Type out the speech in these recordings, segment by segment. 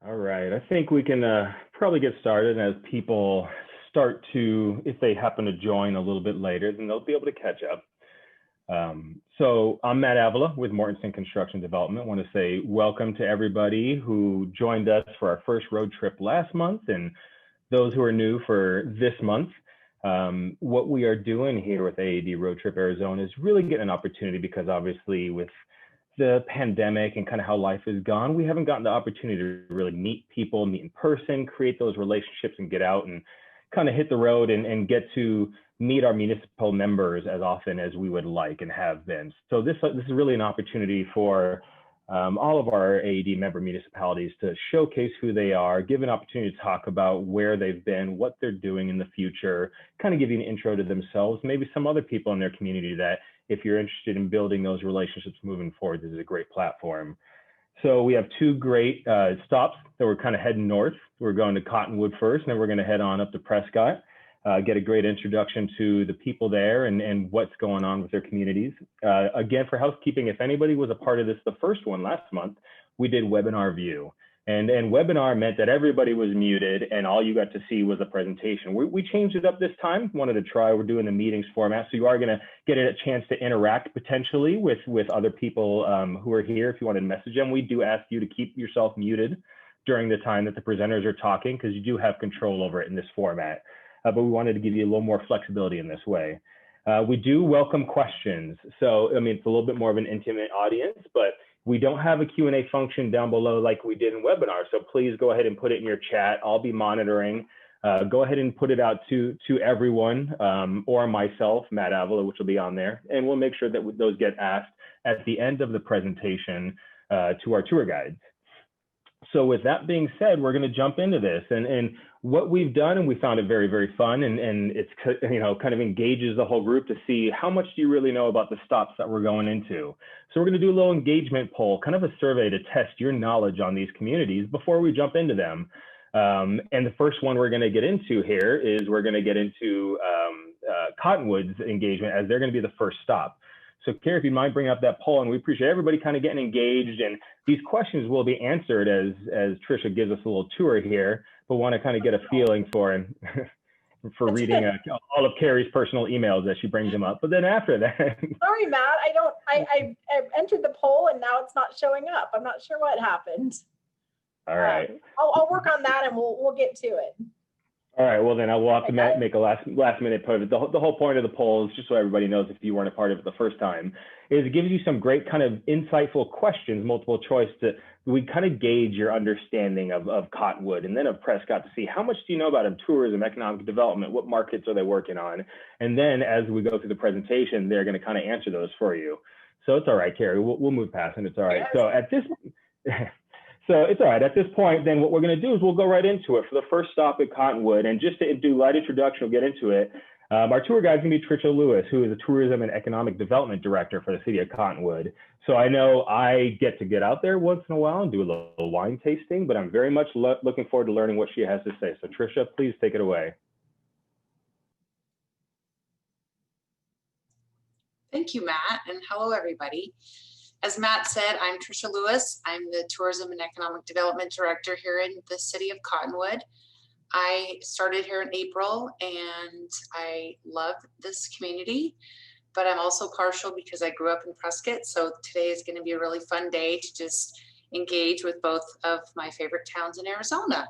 All right, I think we can probably get started as people start to, if they happen to join a little bit later, then they'll be able to catch up. So I'm Matt Avila with Mortensen Construction Development. I want to say welcome to everybody who joined us for our first road trip last month and those who are new for this month. What we are doing here with AAD Road Trip Arizona is really getting an opportunity because obviously with the pandemic and kind of how life has gone, we haven't gotten the opportunity to really meet people, meet in person, create those relationships and get out and kind of hit the road and get to meet our municipal members as often as we would like and have been. So this is really an opportunity for all of our AAD member municipalities to showcase who they are, give an opportunity to talk about where they've been, what they're doing in the future, kind of give you an intro to themselves, maybe some other people in their community that if you're interested in building those relationships moving forward, this is a great platform. So we have two great stops that we're kind of heading north. We're going to Cottonwood first, and then we're going to head on up to Prescott, get a great introduction to the people there and what's going on with their communities. Again, for housekeeping, if anybody was a part of this, the first one last month, we did webinar view. And webinar meant that everybody was muted and all you got to see was a presentation. We changed it up this time, wanted to try, we're doing the meetings format. So you are gonna get a chance to interact potentially with other people who are here. If you want to message them, we do ask you to keep yourself muted during the time that the presenters are talking because you do have control over it in this format. But we wanted to give you a little more flexibility in this way. We do welcome questions. So, I mean, it's a little bit more of an intimate audience, but we don't have a Q&A function down below like we did in webinar. So please go ahead and put it in your chat. I'll be monitoring. Go ahead and put it out to everyone or myself, Matt Avila, which will be on there. And we'll make sure that those get asked at the end of the presentation to our tour guides. So with that being said, we're going to jump into this and what we've done, and we found it very, very fun, and it's, you know, kind of engages the whole group to see how much do you really know about the stops that we're going into. So we're going to do a little engagement poll, kind of a survey to test your knowledge on these communities before we jump into them. And the first one we're going to get into here is we're going to get into Cottonwood's engagement as they're going to be the first stop. So Carrie, if you mind bringing up that poll, and we appreciate everybody kind of getting engaged, and these questions will be answered as Trisha gives us a little tour here, but want to kind of get a feeling for for reading all of Carrie's personal emails as she brings them up. But then after that, sorry, Matt, I entered the poll and now it's not showing up. I'm not sure what happened. All right, I'll work on that and we'll get to it. All right, well then I will have to make a last minute pivot. The whole point of the poll is just so everybody knows if you weren't a part of it the first time, is it gives you some great kind of insightful questions, multiple choice to, we kind of gauge your understanding of Cottonwood and then of Prescott to see how much do you know about them, tourism, economic development, what markets are they working on? And then as we go through the presentation, they're gonna kind of answer those for you. So it's all right, Carrie, we'll move past and it's all right. Yes. So at this, so it's all right. At this point, then what we're going to do is we'll go right into it for the first stop at Cottonwood. And just to do light introduction, we'll get into it. Our tour guide is going to be Trisha Lewis, who is the Tourism and Economic Development Director for the city of Cottonwood. So I know I get out there once in a while and do a little wine tasting, but I'm very much looking forward to learning what she has to say. So Trisha, please take it away. Thank you, Matt, and hello, everybody. As Matt said, I'm Trisha Lewis. I'm the Tourism and Economic Development Director here in the city of Cottonwood. I started here in April and I love this community, but I'm also partial because I grew up in Prescott. So today is going to be a really fun day to just engage with both of my favorite towns in Arizona.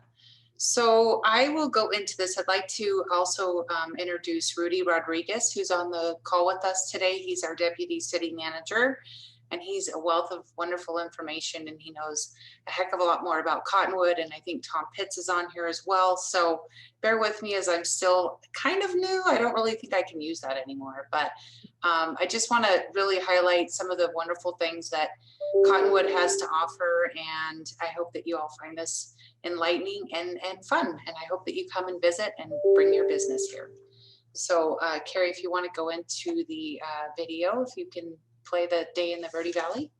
So I will go into this. I'd like to also introduce Rudy Rodriguez, who's on the call with us today. He's our Deputy City Manager. And he's a wealth of wonderful information, and he knows a heck of a lot more about Cottonwood. And I think Tom Pitts is on here as well. So bear with me as I'm still kind of new. I don't really think I can use that anymore, but I just want to really highlight some of the wonderful things that Cottonwood has to offer. And I hope that you all find this enlightening and fun. And I hope that you come and visit and bring your business here. So Carrie, if you want to go into the video, if you can play the Day in the Verde Valley.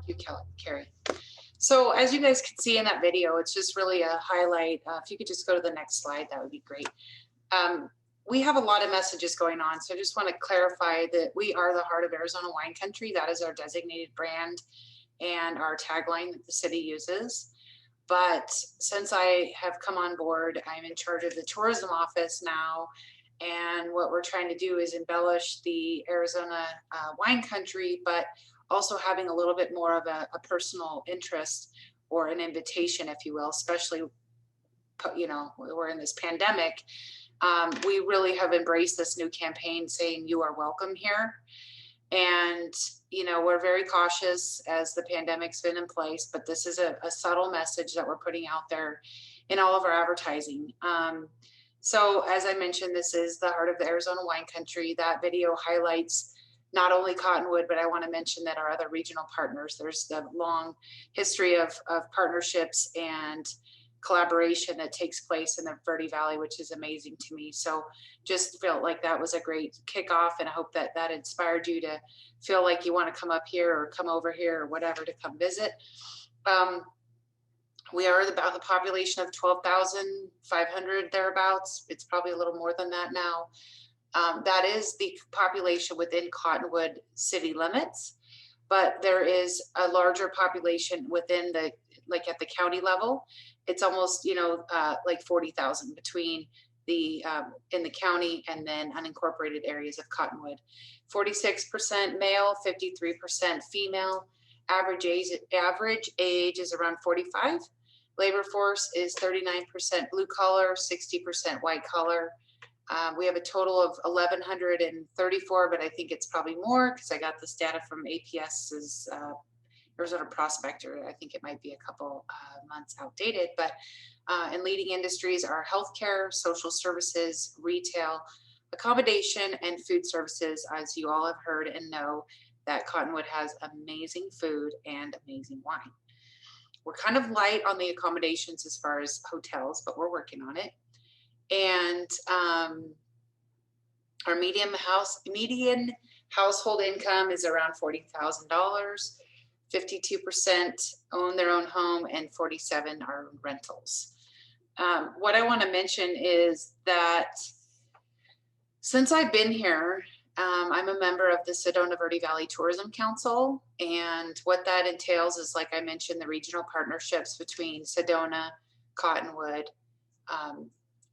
you, Carrie. So as you guys can see in that video, it's just really a highlight. If you could just go to the next slide, that would be great. We have a lot of messages going on. So I just want to clarify that we are the heart of Arizona wine country. That is our designated brand and our tagline that the city uses. But since I have come on board, I'm in charge of the tourism office now. And what we're trying to do is embellish the Arizona wine country, but also having a little bit more of a personal interest or an invitation, if you will, especially, you know, we're in this pandemic. We really have embraced this new campaign saying you are welcome here. And, you know, we're very cautious as the pandemic's been in place, but this is a subtle message that we're putting out there in all of our advertising. So as I mentioned, this is the heart of the Arizona wine country. That video highlights not only Cottonwood, but I want to mention that our other regional partners, there's the long history of partnerships and collaboration that takes place in the Verde Valley, which is amazing to me. So just felt like that was a great kickoff, and I hope that that inspired you to feel like you want to come up here or come over here or whatever to come visit. We are about the population of 12,500 thereabouts. It's probably a little more than that now. That is the population within Cottonwood city limits, but there is a larger population within the, like at the county level. It's almost, you know, like 40,000 between the, in the county and then unincorporated areas of Cottonwood. 46% male, 53% female. Average age is around 45. Labor force is 39% blue collar, 60% white collar. We have a total of 1,134, but I think it's probably more because I got this data from APS's Arizona Prospector. I think it might be a couple months outdated, but in leading industries are healthcare, social services, retail, accommodation, and food services. As you all have heard and know, that Cottonwood has amazing food and amazing wine. We're kind of light on the accommodations as far as hotels, but we're working on it. And our median household income is around $40,000. 52% own their own home and 47 are rentals. What I want to mention is that since I've been here, I'm a member of the Sedona Verde Valley Tourism Council, and what that entails is, like I mentioned, the regional partnerships between Sedona, Cottonwood,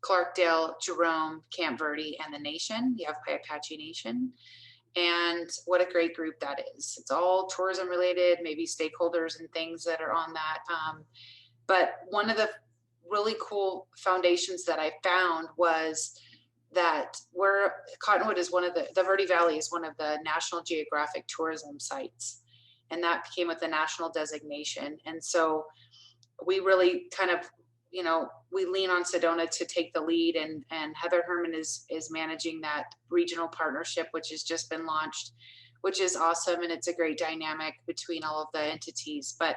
Clarkdale, Jerome, Camp Verde, and the Nation, the Yavapai Apache Nation. And what a great group that is. It's all tourism related, maybe stakeholders and things that are on that. But one of the really cool foundations that I found was that Cottonwood is one of the Verde Valley is one of the National Geographic tourism sites. And that came with a national designation. And so we really kind of, you know, we lean on Sedona to take the lead, and Heather Herman is managing that regional partnership, which has just been launched, which is awesome. And it's a great dynamic between all of the entities. But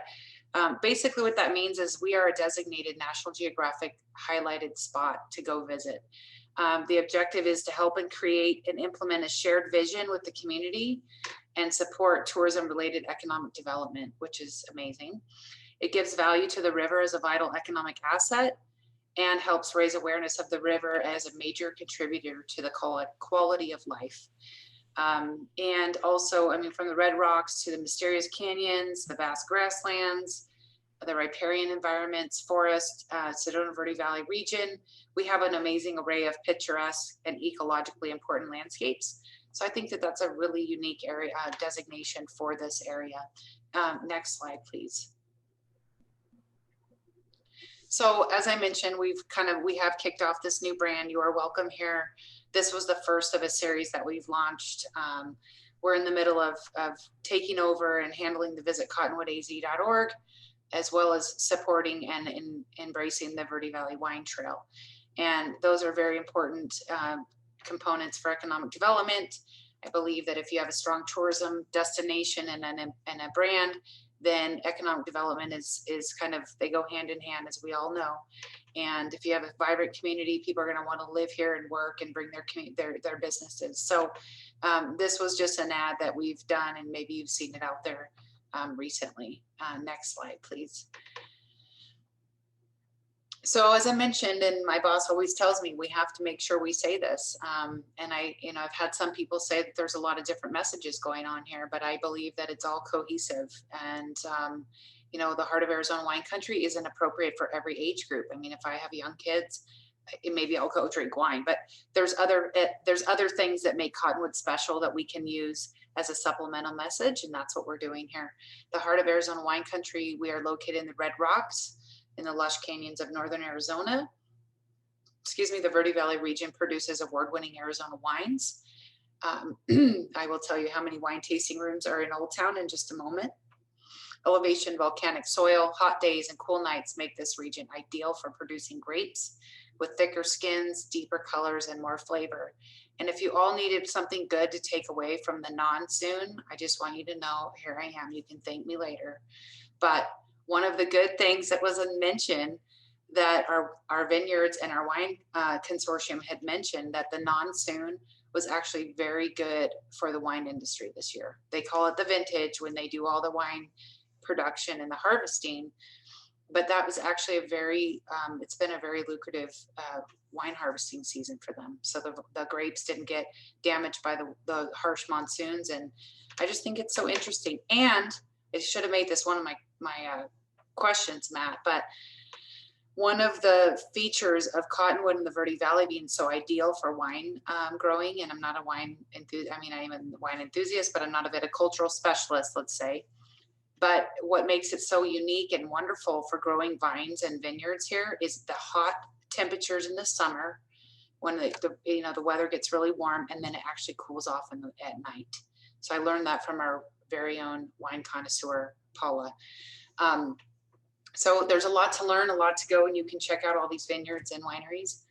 basically what that means is we are a designated National Geographic highlighted spot to go visit. The objective is to help and create and implement a shared vision with the community and support tourism related economic development, which is amazing. It gives value to the river as a vital economic asset and helps raise awareness of the river as a major contributor to the quality of life. And also, I mean, from the red rocks to the mysterious canyons, the vast grasslands, the riparian environments, forest, Sedona Verde Valley region, we have an amazing array of picturesque and ecologically important landscapes. So I think that that's a really unique area designation for this area. Next slide, please. So as I mentioned, we have kicked off this new brand, You Are Welcome Here. This was the first of a series that we've launched. We're in the middle of taking over and handling the visitcottonwoodaz.org, as well as supporting and embracing the Verde Valley Wine Trail. And those are very important components for economic development. I believe that if you have a strong tourism destination and a brand, then economic development is kind of, they go hand in hand, as we all know. And if you have a vibrant community, people are going to want to live here and work and bring their businesses. So this was just an ad that we've done, and maybe you've seen it out there. recently. Next slide, please. So as I mentioned, and my boss always tells me, we have to make sure we say this. And I've had some people say that there's a lot of different messages going on here, but I believe that it's all cohesive. And, the Heart of Arizona Wine Country isn't appropriate for every age group. I mean, if I have young kids, maybe I'll go drink wine, but there's other things that make Cottonwood special that we can use as a supplemental message. And that's what we're doing here. The Heart of Arizona Wine Country, we are located in the Red Rocks, in the lush canyons of northern Arizona. The Verde Valley region produces award-winning Arizona wines. I will tell you how many wine tasting rooms are in Old Town in just a moment. Elevation, volcanic soil, hot days, and cool nights make this region ideal for producing grapes with thicker skins, deeper colors, and more flavor. And if you all needed something good to take away from the non-soon, I just want you to know, here I am. You can thank me later. But one of the good things that wasn't mentioned, that our vineyards and our wine consortium had mentioned, that the non-soon was actually very good for the wine industry this year. They call it the vintage when they do all the wine production and the harvesting, but that was actually it's been a very lucrative wine harvesting season for them. So the grapes didn't get damaged by the harsh monsoons. And I just think it's so interesting. And I should have made this one of my questions, Matt, but one of the features of Cottonwood and the Verde Valley being so ideal for wine growing, and I'm not a wine enthusiast, I am a wine enthusiast, but I'm not a viticultural specialist, let's say. But what makes it so unique and wonderful for growing vines and vineyards here is the hot temperatures in the summer, when the weather gets really warm, and then it actually cools off at night. So I learned that from our very own wine connoisseur, Paula. So there's a lot to learn, a lot to go, and you can check out all these vineyards and wineries.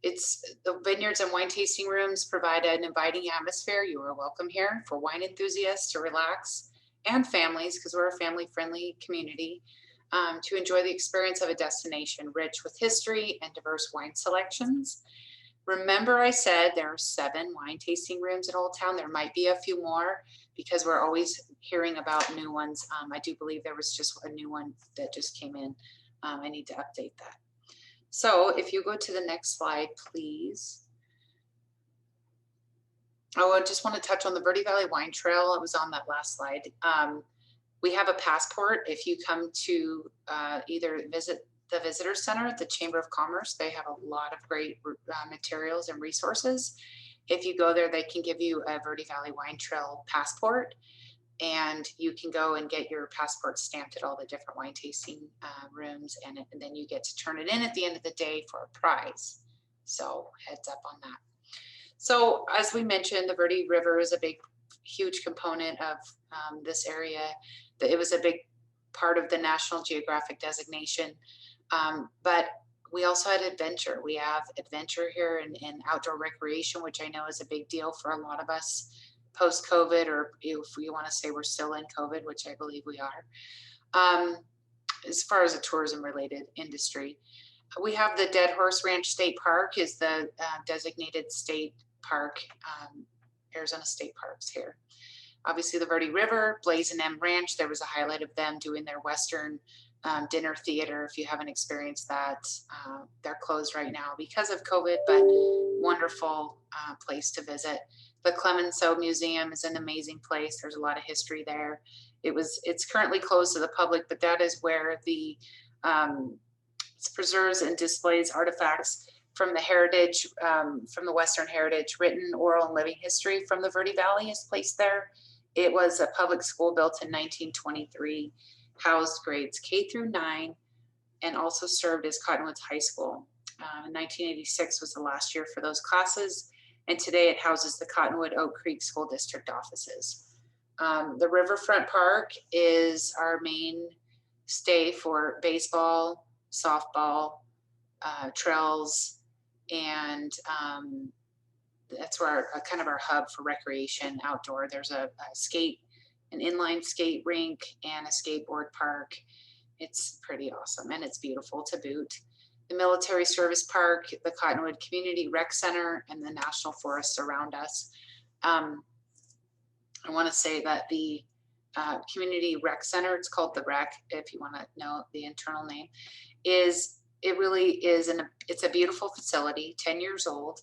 The vineyards and wine tasting rooms provide an inviting atmosphere. You are welcome here for wine enthusiasts to relax, and families, because we're a family-friendly community, to enjoy the experience of a destination rich with history and diverse wine selections. Remember, I said there are 7 wine tasting rooms in Old Town. There might be a few more because we're always hearing about new ones. I do believe there was just a new one that just came in. I need to update that. So if you go to the next slide, please. Oh, I just want to touch on the Verde Valley Wine Trail. It was on that last slide. We have a passport. If you come to either visit the Visitor Center at the Chamber of Commerce, they have a lot of great materials and resources. If you go there, they can give you a Verde Valley Wine Trail passport, and you can go and get your passport stamped at all the different wine tasting rooms, and then you get to turn it in at the end of the day for a prize. So heads up on that. So as we mentioned, the Verde River is a huge component of this area. It was a big part of the National Geographic designation. But we also had adventure. We have adventure here and outdoor recreation, which I know is a big deal for a lot of us post-COVID, or if we want to say we're still in COVID, which I believe we are, as far as a tourism-related industry. We have the Dead Horse Ranch State Park is the designated state park, Arizona State Parks here. Obviously the Verde River, Blaze and M Ranch, there was a highlight of them doing their Western dinner theater. If you haven't experienced that, they're closed right now because of COVID, but wonderful place to visit. The Clemenceau Museum is an amazing place. There's a lot of history there. It's currently closed to the public, but that is where the it preserves and displays artifacts from the heritage, from the Western heritage, written, oral, and living history from the Verde Valley is placed there. It was a public school built in 1923, housed grades K through 9, and also served as Cottonwood's high school. 1986 was the last year for those classes, and today it houses the Cottonwood Oak Creek School District offices. The Riverfront Park is our main stay for baseball, softball, trails, and that's where kind of our hub for recreation outdoor. There's an inline skate rink and a skateboard park. It's pretty awesome, and it's beautiful to boot. The Military Service Park, the Cottonwood Community Rec Center, and the National Forests around us. I want to say that the community rec center. It's called the Rec, if you want to know the internal name. It really is it's a beautiful facility, 10 years old,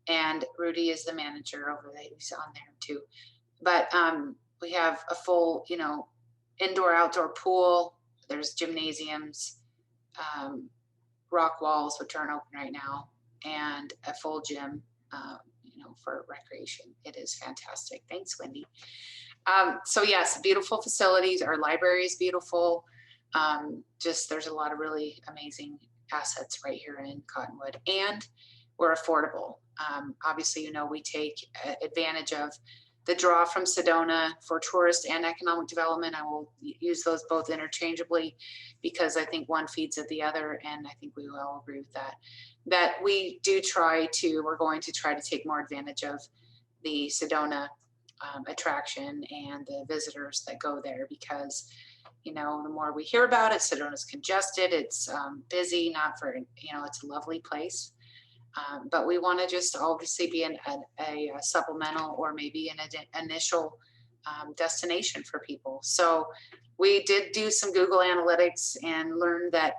and Rudy is the manager over there. He's on there too. But we have a full, indoor outdoor pool. There's gymnasiums, rock walls, which aren't open right now, and a full gym, for recreation. It is fantastic. Thanks, Wendy. So yes, beautiful facilities. Our library is beautiful. There's a lot of really amazing assets right here in Cottonwood, and we're affordable. Obviously, we take advantage of the draw from Sedona for tourist and economic development. I will use those both interchangeably because I think one feeds the other, and I think we will all agree with that. That we're going to try to take more advantage of the Sedona attraction and the visitors that go there, because the more we hear about it, Sedona's congested, it's busy, it's a lovely place. But we want to just obviously be a supplemental or maybe an initial destination for people. So we did do some Google Analytics and learned that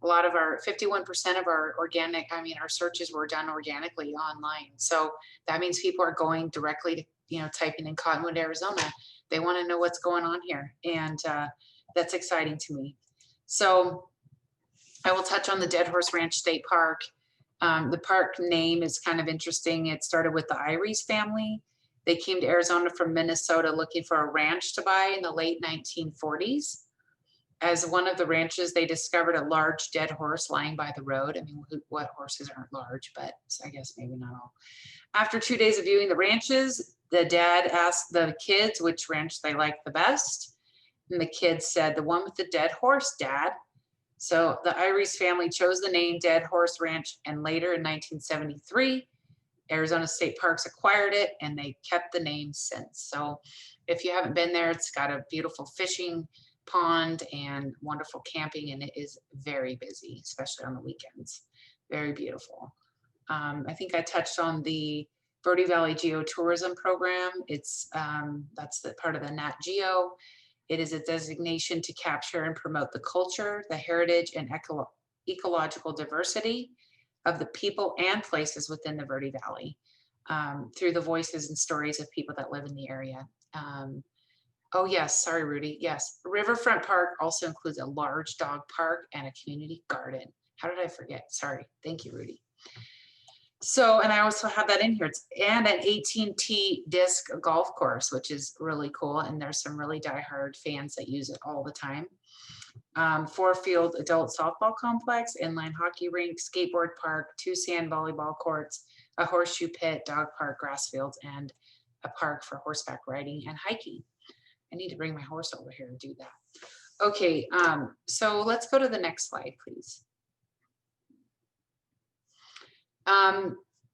a lot of 51% of our our searches were done organically online. So that means people are going directly to, typing in Cottonwood, Arizona. They want to know what's going on here. And that's exciting to me. So I will touch on the Dead Horse Ranch State Park. The park name is kind of interesting. It started with the Iries family. They came to Arizona from Minnesota looking for a ranch to buy in the late 1940s. As one of the ranches, they discovered a large dead horse lying by the road. I mean, what horses aren't large, but I guess maybe not all. After 2 days of viewing the ranches, the dad asked the kids which ranch they liked the best. And the kids said, "The one with the dead horse, Dad." So the Iries family chose the name Dead Horse Ranch, and later in 1973, Arizona State Parks acquired it, and they kept the name since. So if you haven't been there, it's got a beautiful fishing pond and wonderful camping, and it is very busy, especially on the weekends. Very beautiful. I think I touched on the Verde Valley Geotourism Program. That's the part of the Nat Geo. It is a designation to capture and promote the culture, the heritage, and ecological diversity of the people and places within the Verde Valley through the voices and stories of people that live in the area. Oh yes, sorry, Rudy. Yes, Riverfront Park also includes a large dog park and a community garden. How did I forget? Sorry. Thank you, Rudy. So, and I also have that in here. And an 18-tee disc golf course, which is really cool. And there's some really diehard fans that use it all the time. 4-field adult softball complex, inline hockey rink, skateboard park, 2 sand volleyball courts, a horseshoe pit, dog park, grass fields, and a park for horseback riding and hiking. I need to bring my horse over here and do that. Okay, so let's go to the next slide, please.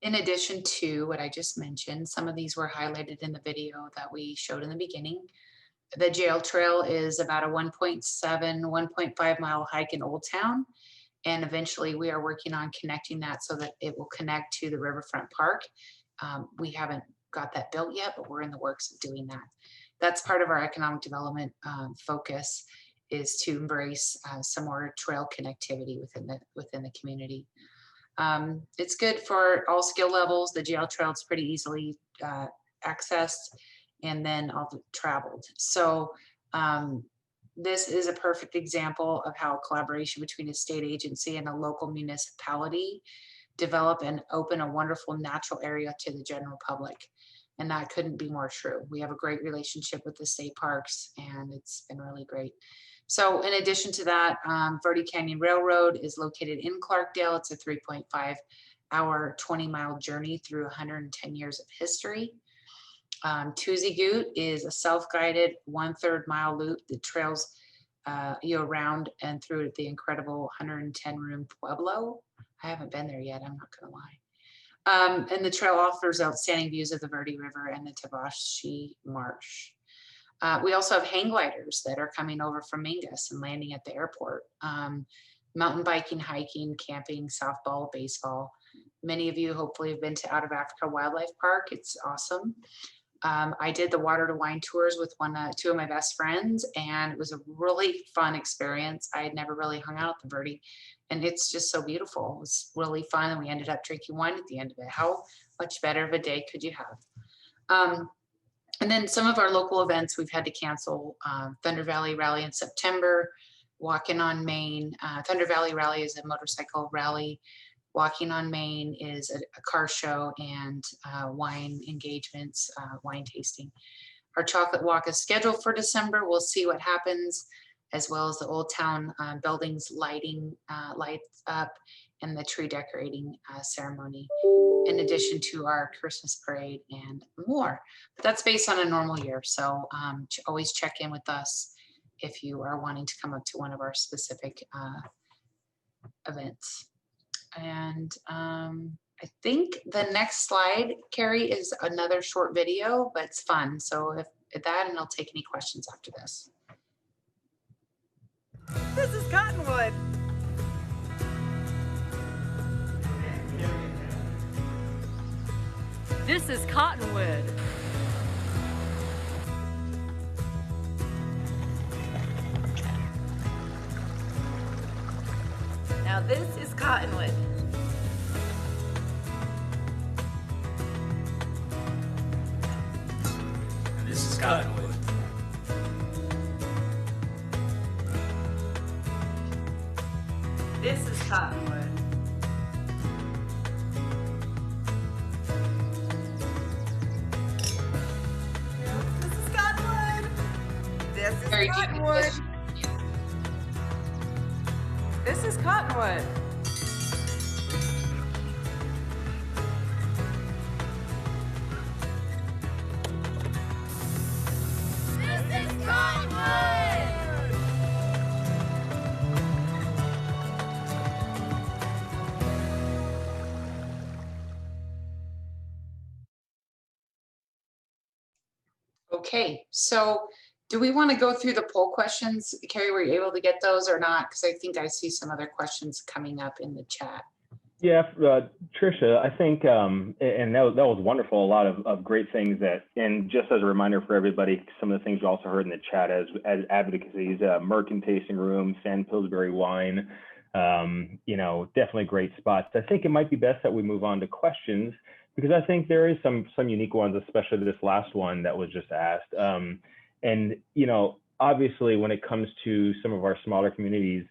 In addition to what I just mentioned, some of these were highlighted in the video that we showed in the beginning. The jail trail is about a 1.5 mile hike in Old Town. And eventually we are working on connecting that so that it will connect to the Riverfront Park. We haven't got that built yet, but we're in the works of doing that. That's part of our economic development focus, is to embrace some more trail connectivity within the community. It's good for all skill levels. The jail trail is pretty easily accessed and then all traveled. So this is a perfect example of how collaboration between a state agency and a local municipality develop and open a wonderful natural area to the general public. And that couldn't be more true. We have a great relationship with the state parks, and it's been really great. So in addition to that, Verde Canyon Railroad is located in Clarkdale. It's a 3.5-hour, 20-mile journey through 110 years of history. Tuesday Goot is a self-guided 1/3 mile loop that trails you around and through the incredible 110-room Pueblo. I haven't been there yet, I'm not gonna lie. And the trail offers outstanding views of the Verde River and the Tabashi Marsh. We also have hang gliders that are coming over from Mingus and landing at the airport. Mountain biking, hiking, camping, softball, baseball. Many of you hopefully have been to Out of Africa Wildlife Park. It's awesome. I did the water to wine tours with two of my best friends, and it was a really fun experience. I had never really hung out at the Verde, and it's just so beautiful. It was really fun, and we ended up drinking wine at the end of it. How much better of a day could you have? And then some of our local events we've had to cancel. Thunder Valley Rally in September, Walking on Main. Thunder Valley Rally is a motorcycle rally. Walking on Main is a car show and wine engagements, wine tasting. Our chocolate walk is scheduled for December. We'll see what happens, as well as the Old Town buildings lighting lights up and the tree decorating ceremony, in addition to our Christmas parade and more. But that's based on a normal year. So always check in with us if you are wanting to come up to one of our specific events. And I think the next slide, Carrie, is another short video, but it's fun. So if that, and I'll take any questions after this. This is Cottonwood. This is Cottonwood. Now this is Cottonwood. This is Cottonwood. This is Cottonwood. This is Cottonwood. This is Very Cottonwood. This is Cottonwood. Okay, so do we want to go through the poll questions? Carrie, were you able to get those or not? Because I think I see some other questions coming up in the chat. Yeah, Tricia, I think, and that was wonderful. A lot of great things that, and just as a reminder for everybody, some of the things you also heard in the chat as advocacies, Merkin Tasting Room, San Pillsbury Wine, you know, definitely great spots. I think it might be best that we move on to questions, because I think there is some unique ones, especially this last one that was just asked. And, you know, obviously when it comes to some of our smaller communities,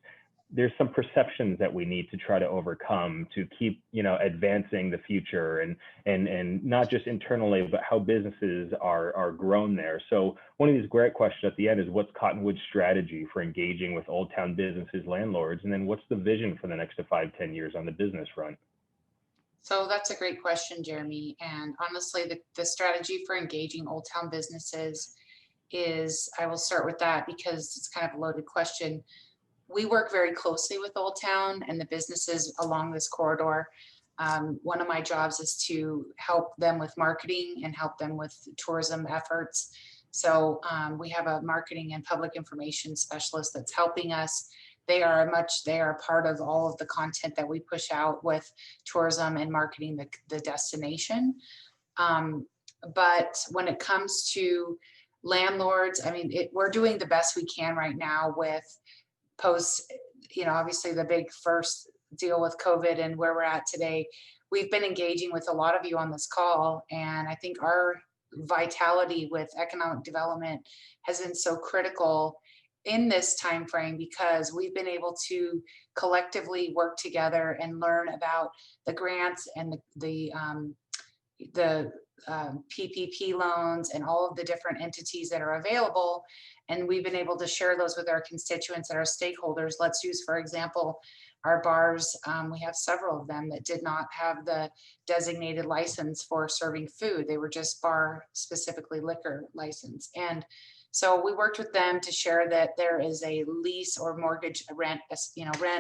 there's some perceptions that we need to try to overcome to keep, you know, advancing the future, and not just internally, but how businesses are grown there. So one of these great questions at the end is, what's Cottonwood's strategy for engaging with Old Town businesses, landlords? And then what's the vision for the next 5-10 years on the business front? So that's a great question, Jeremy. And honestly, the strategy for engaging Old Town businesses is, I will start with that because it's kind of a loaded question. We work very closely with Old Town and the businesses along this corridor. One of my jobs is to help them with marketing and help them with tourism efforts. So we have a marketing and public information specialist that's helping us. They are part of all of the content that we push out with tourism and marketing the destination. But when it comes to landlords, I mean, we're doing the best we can right now with post, you know, obviously the big first deal with COVID and where we're at today. We've been engaging with a lot of you on this call, and I think our vitality with economic development has been so critical in this time frame, because we've been able to collectively work together and learn about the grants and the PPP loans and all of the different entities that are available. And we've been able to share those with our constituents and our stakeholders. Let's use, for example, our bars. We have several of them that did not have the designated license for serving food. They were just bar, specifically liquor license. And so we worked with them to share that there is a lease or mortgage rent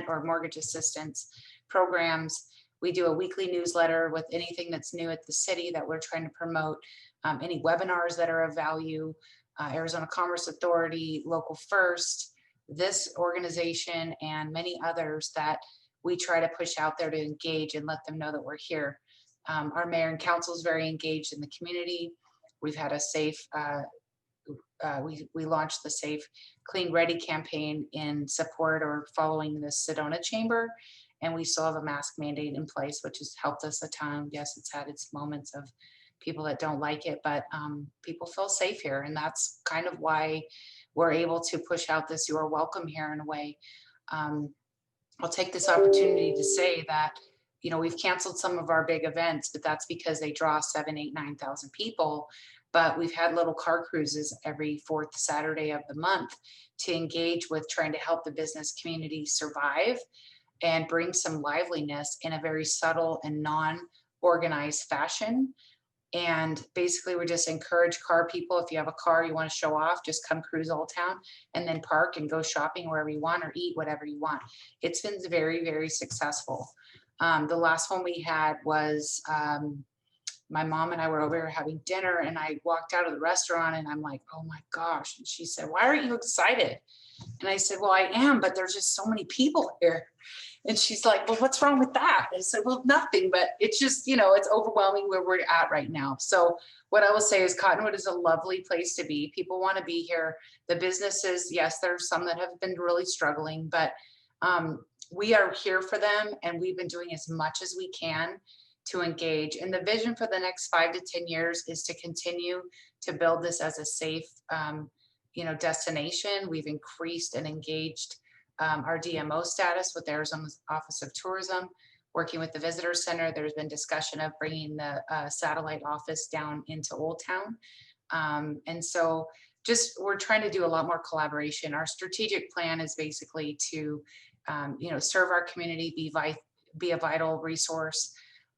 or mortgage assistance programs. We do a weekly newsletter with anything that's new at the city that we're trying to promote, any webinars that are of value, Arizona Commerce Authority, Local First, this organization, and many others that we try to push out there to engage and let them know that we're here. Our mayor and council is very engaged in the community. We've had a safe, we launched the Safe Clean Ready campaign in support or following the Sedona Chamber. And we still have a mask mandate in place, which has helped us a ton. Yes, it's had its moments of people that don't like it, but people feel safe here. And that's kind of why we're able to push out this "you are welcome" here in a way. I'll take this opportunity to say that, you know, we've canceled some of our big events, but that's because they draw 7, 8, 9,000 people. But we've had little car cruises every fourth Saturday of the month to engage with trying to help the business community survive and bring some liveliness in a very subtle and non-organized fashion. And basically we just encourage car people, if you have a car you want to show off, just come cruise Old Town and then park and go shopping wherever you want or eat whatever you want. It's been very, very successful. The last one we had was my mom and I were over here having dinner, and I walked out of the restaurant and I'm like, oh my gosh. And she said, why aren't you excited? And I said, well, I am, but there's just so many people here. And she's like, well, what's wrong with that? I said, well, nothing, but it's just, you know, it's overwhelming where we're at right now. So what I will say is Cottonwood is a lovely place to be. People want to be here. The businesses, yes, there's some that have been really struggling, but we are here for them. And we've been doing as much as we can to engage. And the vision for the next 5 to 10 years is to continue to build this as a safe, you know, destination. We've increased and engaged our DMO status with Arizona's Office of Tourism, working with the Visitor Center. There's been discussion of bringing the satellite office down into Old Town. And so just, we're trying to do a lot more collaboration. Our strategic plan is basically to, you know, serve our community, be a vital resource,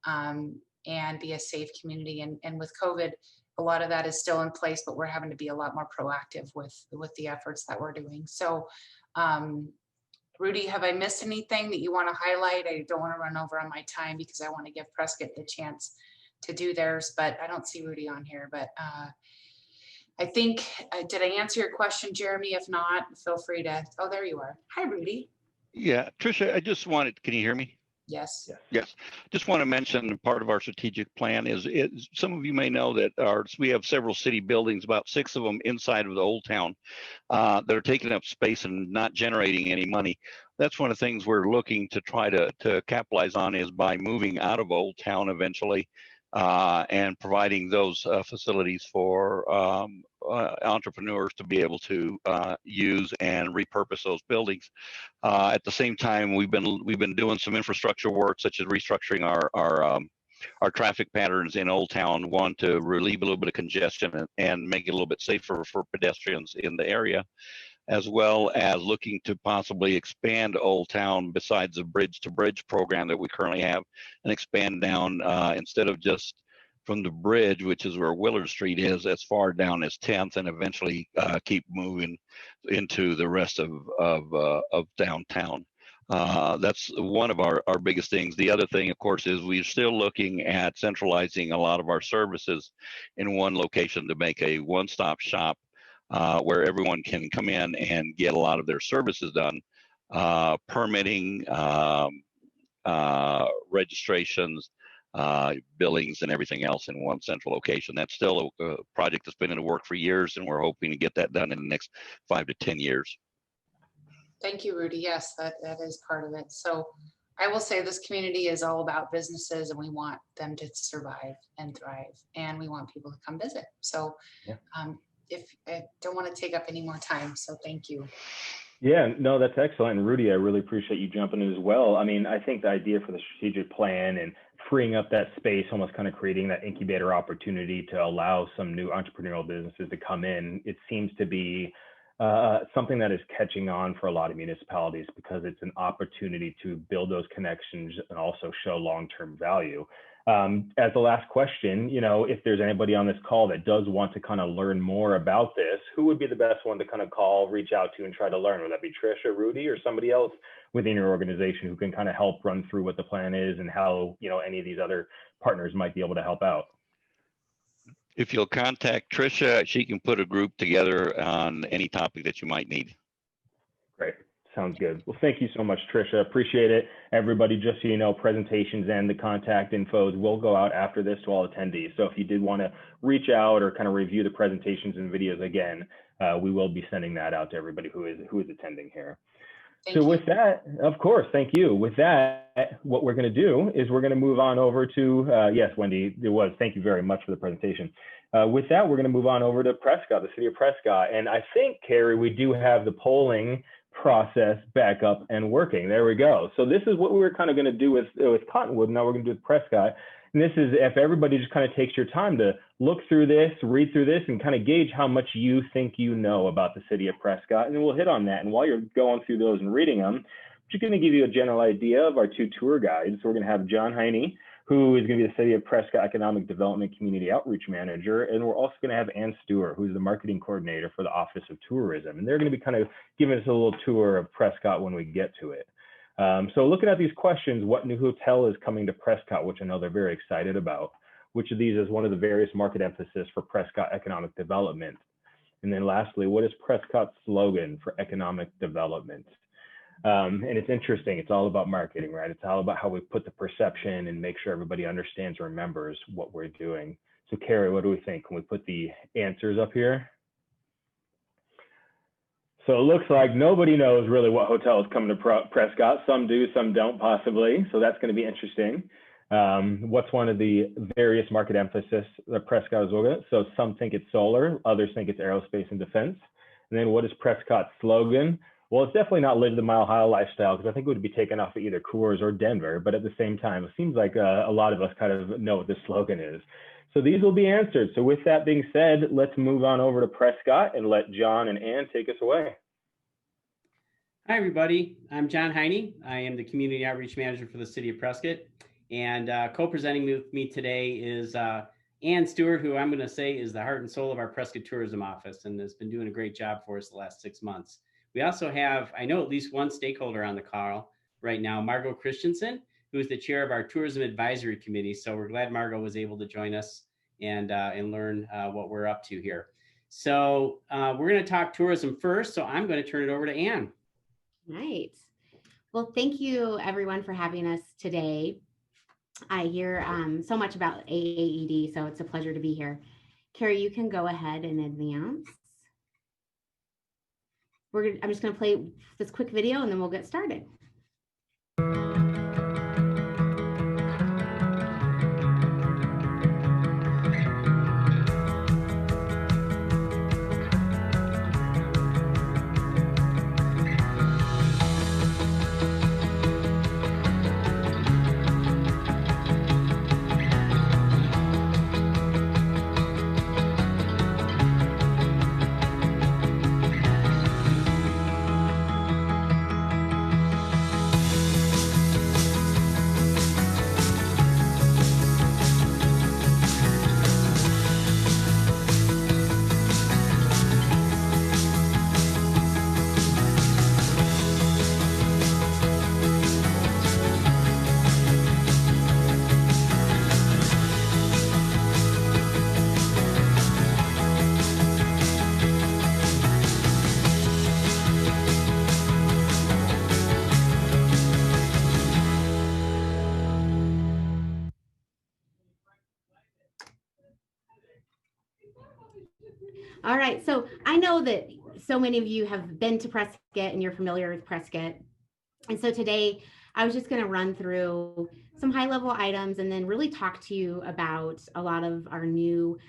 and be a safe community. And with COVID, a lot of that is still in place, but we're having to be a lot more proactive with the efforts that we're doing. So, Rudy, have I missed anything that you want to highlight? I don't want to run over on my time because I want to give Prescott the chance to do theirs, but I don't see Rudy on here. But I think, did I answer your question, Jeremy? If not, feel free to, oh, there you are. Hi, Rudy. Yeah, Tricia, I just wanted, can you hear me? Yes. Yes. Just want to mention part of our strategic plan is some of you may know that we have several city buildings, about 6 of them inside of the Old Town that are taking up space and not generating any money. That's one of the things we're looking to try to capitalize on, is by moving out of Old Town eventually and providing those facilities for entrepreneurs to be able to use and repurpose those buildings. At the same time, we've been doing some infrastructure work, such as restructuring our traffic patterns in Old Town, one to relieve a little bit of congestion and make it a little bit safer for pedestrians in the area, as well as looking to possibly expand Old Town besides the bridge to bridge program that we currently have, and expand down instead of just from the bridge, which is where Willard Street is, as far down as 10th, and eventually keep moving into the rest of downtown. That's one of our biggest things. The other thing, of course, is we're still looking at centralizing a lot of our services in one location to make a one-stop shop where everyone can come in and get a lot of their services done, permitting, registrations, billings, and everything else in one central location. That's still a project that's been in the work for years, and we're hoping to get that done in the next 5 to 10 years. Thank you, Rudy. Yes, that is part of it. So I will say this community is all about businesses, and we want them to survive and thrive, and we want people to come visit. So yeah. If I don't want to take up any more time, so thank you. Yeah, no, that's excellent. And Rudy, I really appreciate you jumping in as well. I mean, I think the idea for the strategic plan and freeing up that space, almost kind of creating that incubator opportunity to allow some new entrepreneurial businesses to come in, it seems to be something that is catching on for a lot of municipalities, because it's an opportunity to build those connections and also show long-term value. As the last question, you know, if there's anybody on this call that does want to kind of learn more about this, who would be the best one to kind of call, reach out to, and try to learn? Would that be Tricia, Rudy, or somebody else within your organization who can kind of help run through what the plan is and how, you know, any of these other partners might be able to help out? If you'll contact Tricia, she can put a group together on any topic that you might need. Great. Sounds good. Well, thank you so much, Trisha. Appreciate it. Everybody, just so you know, presentations and the contact infos will go out after this to all attendees. So if you did want to reach out or kind of review the presentations and videos again, we will be sending that out to everybody who is attending here. Thank So you. with that, of course, thank you. With that, what we're going to do is we're going to move on over to, yes, Wendy, thank you very much for the presentation. With that, we're going to move on over to Prescott, the city of Prescott. And I think, Carrie, we do have the polling process back up and working. There we go. So this is what we were kind of going to do with Cottonwood. Now we're going to do with Prescott. And this is if everybody just kind of takes your time to look through this, read through this, and kind of gauge how much you think you know about the city of Prescott. And then we'll hit on that. And while you're going through those and reading them, I'm just going to give you a general idea of our two tour guides. So we're going to have John Heine, who is going to be the City of Prescott Economic Development Community Outreach Manager. And we're also going to have Ann Stewart, who's the Marketing Coordinator for the Office of Tourism. And they're going to be kind of giving us a little tour of Prescott when we get to it. So looking at these questions, what new hotel is coming to Prescott, which I know they're very excited about? Which of these is one of the various market emphasis for Prescott economic development? And then lastly, what is Prescott's slogan for economic development? And it's interesting, it's all about marketing, right? It's all about how we put the perception and make sure everybody understands or remembers what we're doing. So Carrie, what do we think? Can we put the answers up here? So it looks like nobody knows really what hotel is coming to Prescott. Some do, some don't possibly. So that's going to be interesting. What's one of the various market emphasis that Prescott is looking at? So some think it's solar, others think it's aerospace and defense. And then what is Prescott's slogan? Well, it's definitely not live the mile high lifestyle, because I think it would be taken off of either Coors or Denver. But at the same time, it seems like a lot of us kind of know what the slogan is. So these will be answered. So with that being said, let's move on over to Prescott and let John and Ann take us away. Hi, everybody. I'm John Heine. I am the Community Outreach Manager for the City of Prescott. And co-presenting with me today is Ann Stewart, who I'm going to say is the heart and soul of our Prescott Tourism Office and has been doing a great job for us the last 6 months. We also have, I know, at least one stakeholder on the call right now, Margot Christensen, who is the chair of our Tourism Advisory Committee. So we're glad Margot was able to join us and learn what we're up to here. So we're going to talk tourism first. So I'm going to turn it over to Ann. Right. Well, thank you everyone for having us today. I hear so much about AAED, so it's a pleasure to be here. Carrie, you can go ahead and advance. I'm just going to play this quick video and then we'll get started. All right, so I know that so many of you have been to Prescott and you're familiar with Prescott. And so today I was just going to run through some high level items and then really talk to you about a lot of our new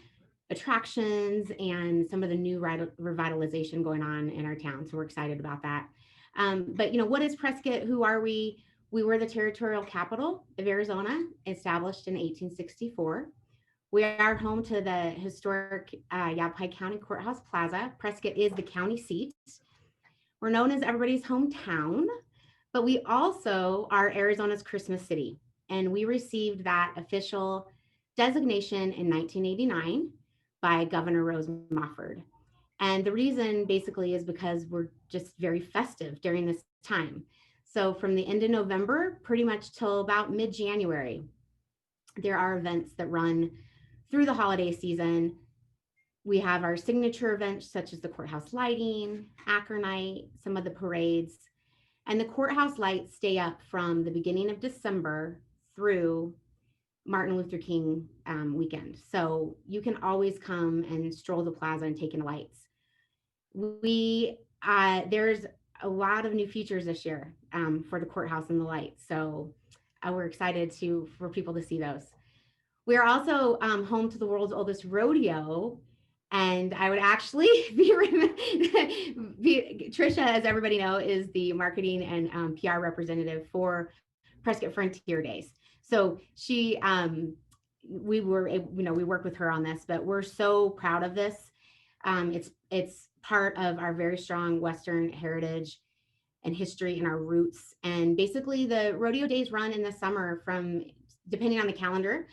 attractions and some of the new revitalization going on in our town. So we're excited about that. But what is Prescott? Who are we? We were the territorial capital of Arizona, established in 1864. We are home to the historic Yavapai County Courthouse Plaza. Prescott is the county seat. We're known as everybody's hometown, but we also are Arizona's Christmas city. And we received that official designation in 1989 by Governor Rose Mofford. And the reason basically is because we're just very festive during this time. So from the end of November, pretty much till about mid-January, there are events that run through the holiday season. We have our signature events such as the courthouse lighting, Acro Night, some of the parades. And the courthouse lights stay up from the beginning of December through Martin Luther King weekend. So you can always come and stroll the plaza and take in the lights. There's a lot of new features this year for the courthouse and the lights. So we're excited for people to see those. We're also home to the world's oldest rodeo. And I would actually Trisha, as everybody knows, is the marketing and PR representative for Prescott Frontier Days. So we work with her on this, but we're so proud of this. It's part of our very strong Western heritage and history and our roots. And basically the rodeo days run in the summer from, depending on the calendar,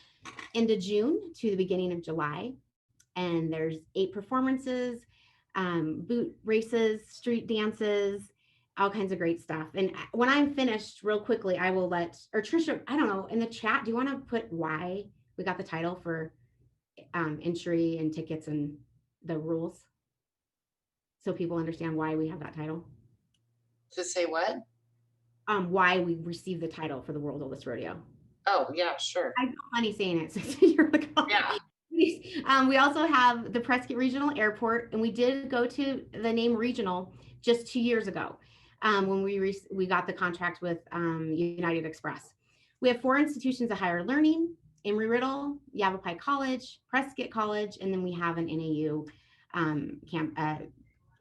into June to the beginning of July. And there's 8 performances, boot races, street dances, all kinds of great stuff. And when I'm finished, real quickly, I will or Trisha, I don't know, in the chat, do you want to put why we got the title for entry and tickets and the rules? So people understand why we have that title. To say what? Why we received the title for the world's oldest rodeo. Oh, yeah, sure. I feel funny saying it. So you're like, oh. Yeah. We also have the Prescott Regional Airport, and we did go to the name regional just 2 years ago when we got the contract with United Express. We have 4 institutions of higher learning: Embry-Riddle, Yavapai College, Prescott College, and then we have an NAU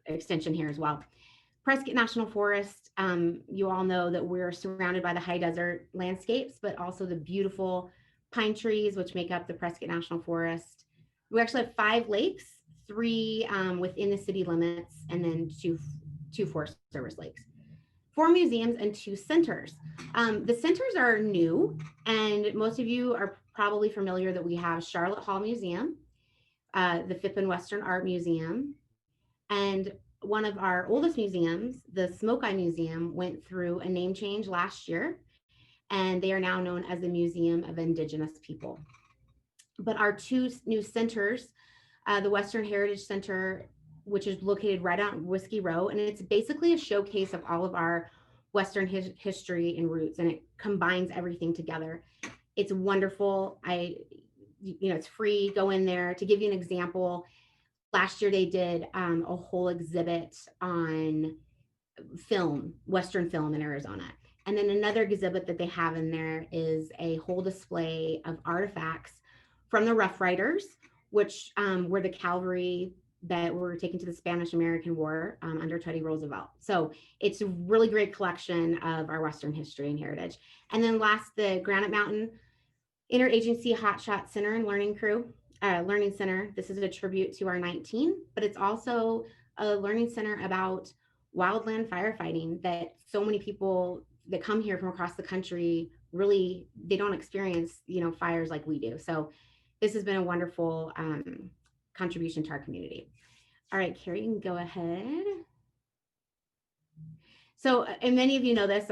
extension here as well. Prescott National Forest, you all know that we're surrounded by the high desert landscapes, but also the beautiful pine trees, which make up the Prescott National Forest. We actually have 5 lakes, 3 within the city limits, and then two Forest Service lakes. 4 museums and 2 centers. The centers are new, and most of you are probably familiar that we have Charlotte Hall Museum, the Phippen Western Art Museum, and one of our oldest museums, the Smoke Eye Museum, went through a name change last year, and they are now known as the Museum of Indigenous People. But our 2 new centers, the Western Heritage Center, which is located right on Whiskey Row, and it's basically a showcase of all of our Western history and roots, and it combines everything together. It's wonderful. It's free. Go in there. To give you an example, last year they did a whole exhibit on film, Western film in Arizona. And then another exhibit that they have in there is a whole display of artifacts from the Rough Riders, which were the cavalry that were taken to the Spanish-American War under Teddy Roosevelt. So it's a really great collection of our Western history and heritage. And then last, the Granite Mountain Interagency Hotshot Center and Learning Center. This is a tribute to our 19, but it's also a learning center about wildland firefighting that so many people that come here from across the country really, they don't experience, fires like we do. So this has been a wonderful contribution to our community. All right, Carrie, you can go ahead. So, and many of you know this,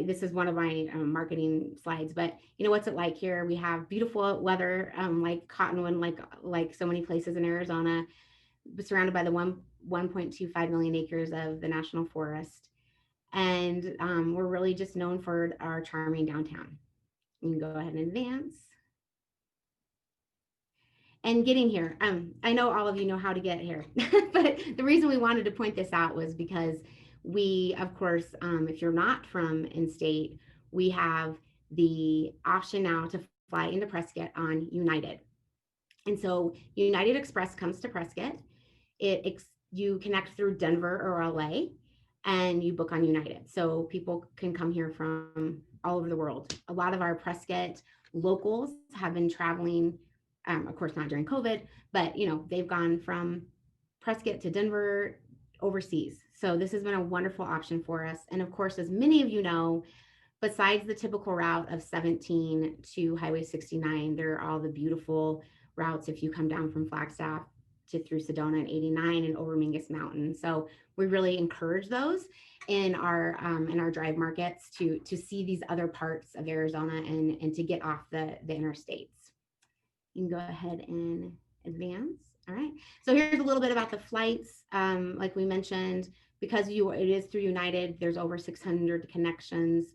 this is one of my marketing slides, but what's it like here? We have beautiful weather, like Cottonwood, like so many places in Arizona, surrounded by the 1.25 million acres of the National Forest. And we're really just known for our charming downtown. You can go ahead and advance. And getting here, I know all of you know how to get here, but the reason we wanted to point this out was because we, of course, if you're not from in-state, we have the option now to fly into Prescott on United. And so United Express comes to Prescott. You connect through Denver or LA, and you book on United. So people can come here from all over the world. A lot of our Prescott locals have been traveling, of course, not during COVID, but they've gone from Prescott to Denver overseas. So this has been a wonderful option for us. And of course, as many of you know, besides the typical route of 17 to Highway 69, there are all the beautiful routes if you come down from Flagstaff through Sedona and 89 and over Mingus Mountain. So we really encourage those in our drive markets to see these other parts of Arizona and to get off the interstates. You can go ahead and advance. All right. So here's a little bit about the flights. Like we mentioned, because it is through United, there's over 600 connections.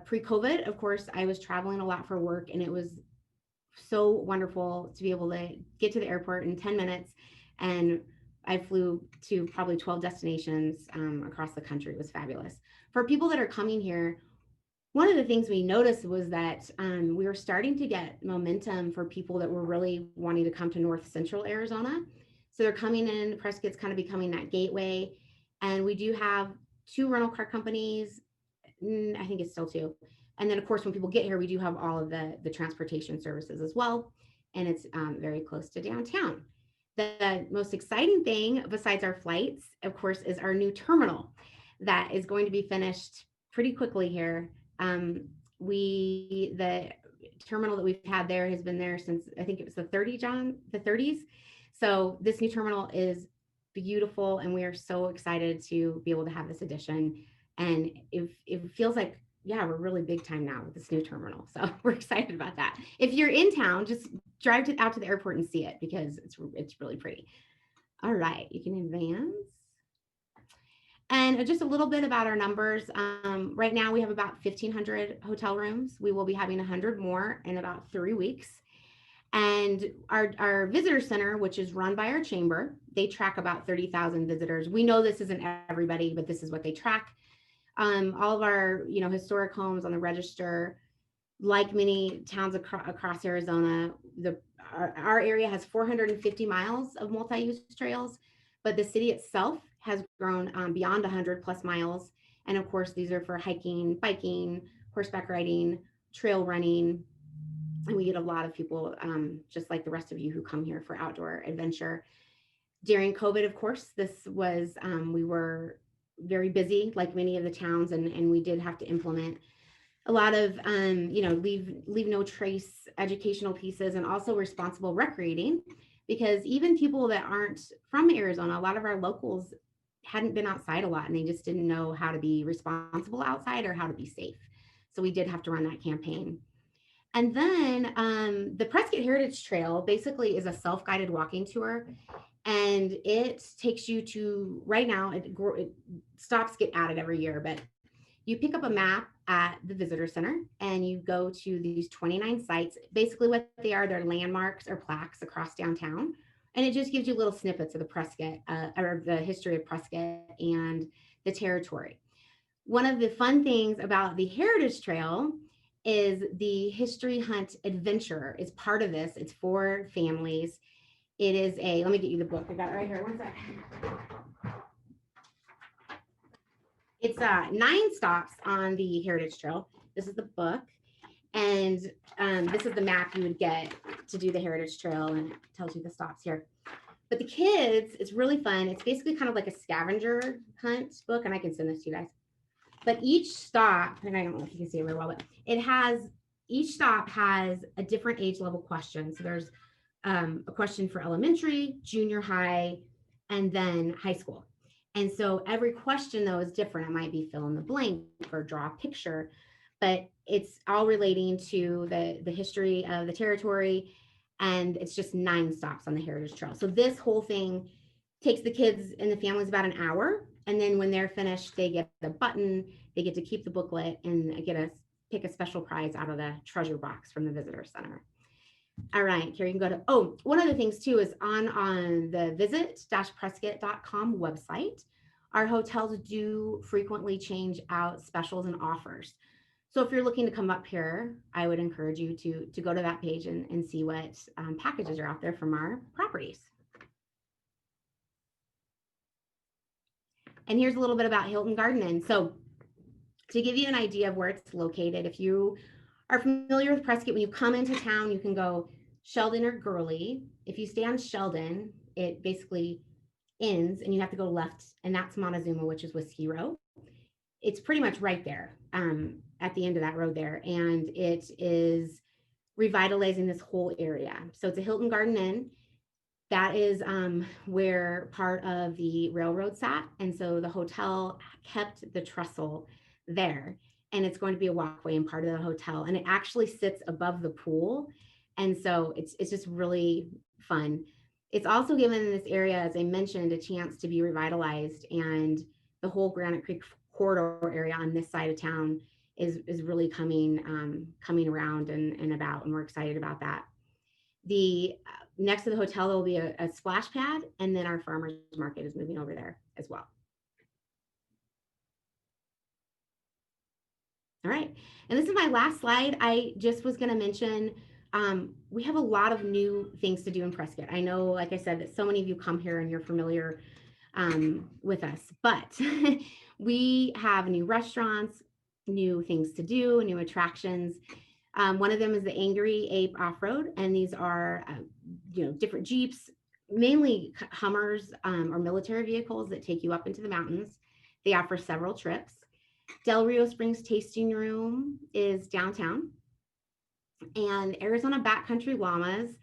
Pre-COVID, of course, I was traveling a lot for work, and it was so wonderful to be able to get to the airport in 10 minutes. And I flew to probably 12 destinations across the country. It was fabulous. For people that are coming here, one of the things we noticed was that we were starting to get momentum for people that were really wanting to come to North Central Arizona. So they're coming in, Prescott's kind of becoming that gateway. And we do have 2 rental car companies. I think it's still 2. And then of course, when people get here, we do have all of the transportation services as well. And it's very close to downtown. The most exciting thing besides our flights, of course, is our new terminal that is going to be finished pretty quickly here. The terminal that we've had there has been there since, I think it was the 30s. So this new terminal is beautiful, and we are so excited to be able to have this addition. And it feels like, yeah, we're really big time now with this new terminal. So we're excited about that. If you're in town, just drive out to the airport and see it, because it's really pretty. All right, you can advance. And just a little bit about our numbers. Right now we have about 1,500 hotel rooms. We will be having 100 more in about 3 weeks. And our visitor center, which is run by our chamber, they track about 30,000 visitors. We know this isn't everybody, but this is what they track. All of our, historic homes on the register, like many towns across Arizona, our area has 450 miles of multi-use trails, but the city itself has grown beyond 100 plus miles. And of course, these are for hiking, biking, horseback riding, trail running. And we get a lot of people, just like the rest of you, who come here for outdoor adventure. During COVID, of course, this was, we were very busy, like many of the towns, and we did have to implement a lot of, leave no trace educational pieces, and also responsible recreating, because even people that aren't from Arizona, a lot of our locals hadn't been outside a lot, and they just didn't know how to be responsible outside or how to be safe. So we did have to run that campaign. And then the Prescott Heritage Trail basically is a self-guided walking tour. And it takes you to, right now, stops get added every year, but you pick up a map at the visitor center and you go to these 29 sites. Basically what they are, they're landmarks or plaques across downtown. And it just gives you little snippets of the Prescott, or the history of Prescott and the territory. One of the fun things about the Heritage Trail is the History Hunt Adventure is part of this. It's for families. It is let me get you the book. I got it right here. One sec. It's 9 stops on the Heritage Trail. This is the book. And this is the map you would get to do the Heritage Trail, and it tells you the stops here. But the kids, it's really fun. It's basically kind of like a scavenger hunt book, and I can send this to you guys. But each stop, and I don't know if you can see it very well, but each stop has a different age level question. So there's a question for elementary, junior high, and then high school. And so every question, though, is different. It might be fill in the blank or draw a picture, but it's all relating to the history of the territory. And it's just 9 stops on the Heritage Trail. So this whole thing takes the kids and the families about an hour. And then when they're finished, they get the button, they get to keep the booklet, and pick a special prize out of the treasure box from the visitor center. All right, here you can go to, one of the things too is on the visit-prescott.com website, our hotels do frequently change out specials and offers. So if you're looking to come up here, I would encourage you to go to that page and see what packages are out there from our properties. And here's a little bit about Hilton Garden Inn. So to give you an idea of where it's located, if you are familiar with Prescott, when you come into town, you can go Sheldon or Gurley. If you stay on Sheldon, it basically ends and you have to go left, and that's Montezuma, which is Whiskey Row. It's pretty much right there at the end of that road there, and it is revitalizing this whole area. So it's a Hilton Garden Inn. That is where part of the railroad sat, and so the hotel kept the trestle there, and it's going to be a walkway and part of the hotel, and it actually sits above the pool, and so it's just really fun. It's also given this area, as I mentioned, a chance to be revitalized, and the whole Granite Creek corridor area on this side of town is really coming around and about, and we're excited about that. The next to the hotel, there will be a splash pad, and then our farmers market is moving over there as well. All right, and this is my last slide. I just was going to mention we have a lot of new things to do in Prescott. I know, like I said, that so many of you come here and you're familiar with us, but we have new restaurants, new things to do, new attractions. One of them is the Angry Ape Off-Road, and these are different Jeeps, mainly Hummers or military vehicles that take you up into the mountains. They offer several trips. Del Rio Springs Tasting Room is downtown, and Arizona Backcountry Llamas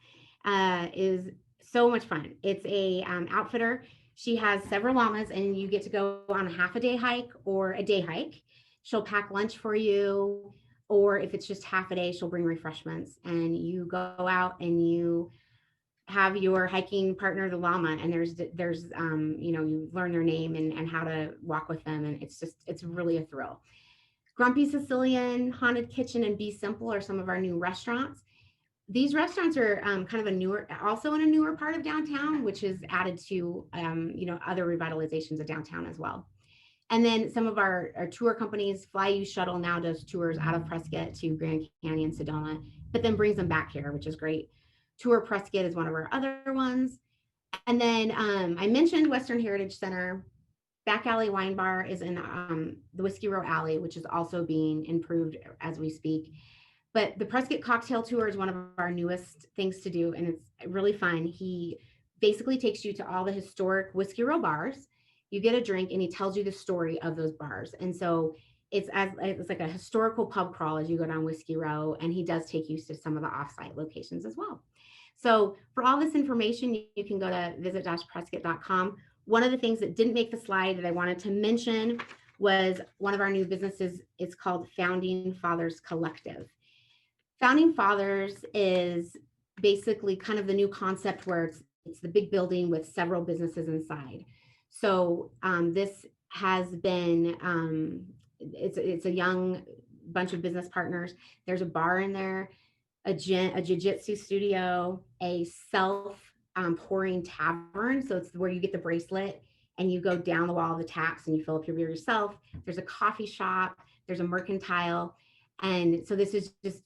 is so much fun. It's a outfitter. She has several llamas, and you get to go on a half a day hike or a day hike. She'll pack lunch for you, or if it's just half a day, she'll bring refreshments, and you go out and you have your hiking partner, the llama, and there's you learn their name and how to walk with them, and it's really a thrill. Grumpy Sicilian, Haunted Kitchen, and Be Simple are some of our new restaurants. These restaurants are kind of also in a newer part of downtown, which is added to other revitalizations of downtown as well. And then some of our tour companies, Fly You Shuttle now does tours out of Prescott to Grand Canyon, Sedona, but then brings them back here, which is great. Tour Prescott is one of our other ones. And then I mentioned Western Heritage Center. Back Alley Wine Bar is in the Whiskey Row Alley, which is also being improved as we speak. But the Prescott Cocktail Tour is one of our newest things to do, and it's really fun. He basically takes you to all the historic Whiskey Row bars. You get a drink, and he tells you the story of those bars. And so it's like a historical pub crawl as you go down Whiskey Row, and he does take you to some of the offsite locations as well. So for all this information, you can go to visit-prescott.com. One of the things that didn't make the slide that I wanted to mention was one of our new businesses. It's called Founding Fathers Collective. Founding Fathers is basically kind of the new concept where it's the big building with several businesses inside. So this has been, it's a young bunch of business partners. There's a bar in there, a jiu-jitsu studio, a pouring tavern. So it's where you get the bracelet and you go down the wall of the taps and you fill up your beer yourself. There's a coffee shop, there's a mercantile. And so this is just